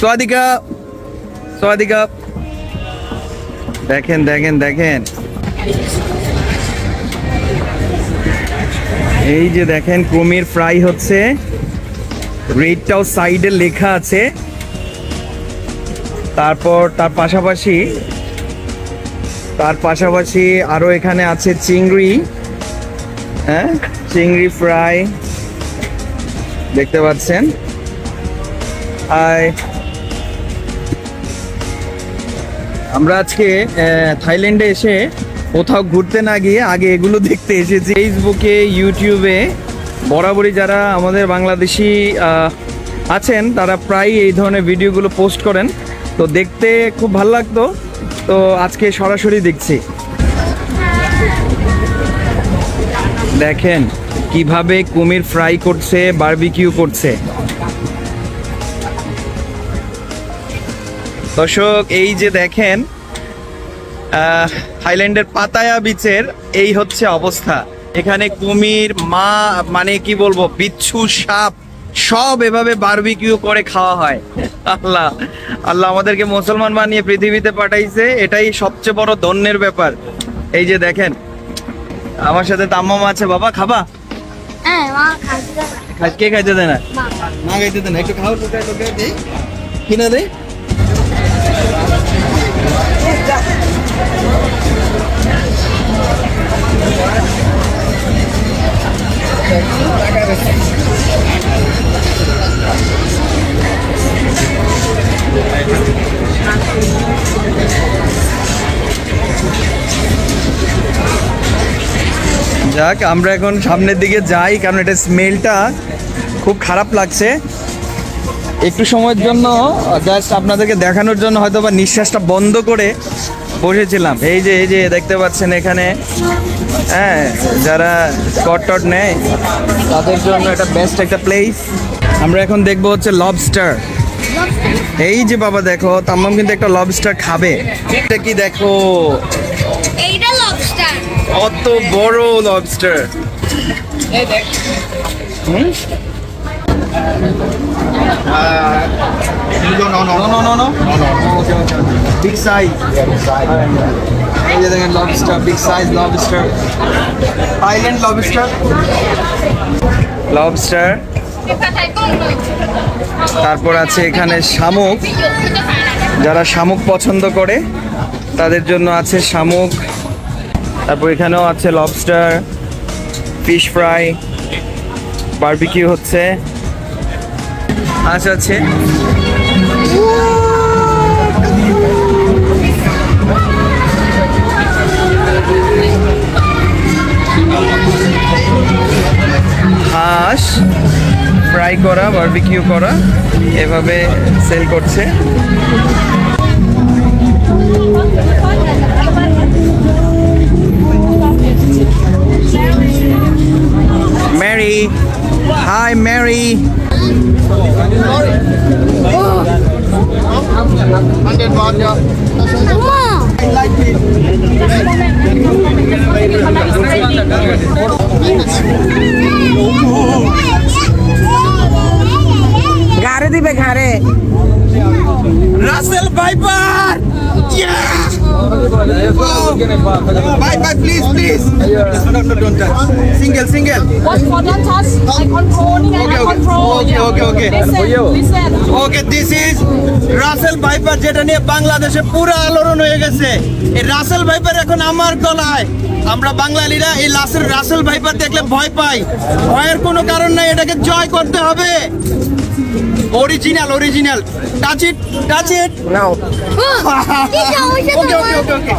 সোয়াদিকা সোয়াদিকা দেখেন দেখেন দেখেন, এই যে দেখেন কুমির ফ্রাই হচ্ছে, রেটটাও সাইডে লেখা আছে। তারপর তার পাশাপাশি আরো এখানে আছে চিংড়ি, হ্যাঁ চিংড়ি ফ্রাই দেখতে পাচ্ছেন। আমরা আজকে থাইল্যান্ডে এসে কোথাও ঘুরতে না গিয়ে আগে এগুলো দেখতে এসেছি। ফেসবুকে ইউটিউবে বরাবরই যারা আমাদের বাংলাদেশি আছেন তারা প্রায় এই ধরনের ভিডিওগুলো পোস্ট করেন, তো দেখতে খুব ভালো লাগতো, তো আজকে সরাসরি দেখছি। দেখেন কিভাবে কুমির ফ্রাই করছে, বারবিকিউ করছে। দর্শক এই যে দেখেন থাইল্যান্ডের পাতায়া বিচের এই হচ্ছে অবস্থা। এখানে কুমির, মানে কি বলবো, বিচ্ছু, সাপ সব এভাবে বারবিকিউ করে খাওয়া হয়। আল্লাহ আল্লাহ আমাদেরকে মুসলমান বানিয়ে পৃথিবীতে পাঠাইছে, এটাই সবচেয়ে বড় ধন্যের ব্যাপার। এই যে দেখেন আমার সাথে তাম্মাম আছে। বাবা খাবা? কে খাইতে দেয় না? না খাইতে দেয় না, একটু খাও, কিনা দেয়। যাক আমরা এখন সামনের দিকে যাই, কারণ এটা স্মেলটা খুব খারাপ লাগছে। একটু সময়ের জন্য জাস্ট আপনাদেরকে দেখানোর জন্য হয়তো বা নিঃশ্বাসটা বন্ধ করে বসেছিলাম। এই যে দেখতে পাচ্ছেন এখানে, হ্যাঁ যারা স্কট টট নেয় তাদের জন্য এটা বেস্ট একটা প্লেস। আমরা এখন দেখবো হচ্ছে লবস্টার। এই যে বাবা দেখো, তাম্মাম কিন্তু একটা লবস্টার খাবে। এটা কি দেখো, এইটা লবস্টার, কত বড় লবস্টার। এই দেখ, বিগ সাইজ। এই যে দেখেন lobster, big size lobster, Thailand lobster. তারপর আছে এখানে শামুক, যারা শামুক পছন্দ করে তাদের জন্য আছে শামুক। তারপর এখানেও আছে লবস্টার, ফিশ ফ্রাই, বারবিকিউ হচ্ছে। আচ্ছা আছে হাঁস ফ্রাই করা, বারবিকিউ করা, এভাবে সেল করছে। Mary, hi Mary. ঘাড়ে দিবে ঘাড়ে। Russell viper, viper please please, don't touch, single. What for don't touch? I controlling and I control. Okay. Listen. Okay, this is Russell viper, যেটা নিয়ে বাংলাদেশে পুরো আলোড়ন হয়ে গেছে। এই রাসেল ভাইপার এখন আমার গলায়। আমরা বাঙালিরা এই রাসেল ভাইপার দেখলে ভয় পাই। ভয়ের কোনো কারণ নাই, এটাকে জয় করতে হবে। Original. Touch it now. Okay.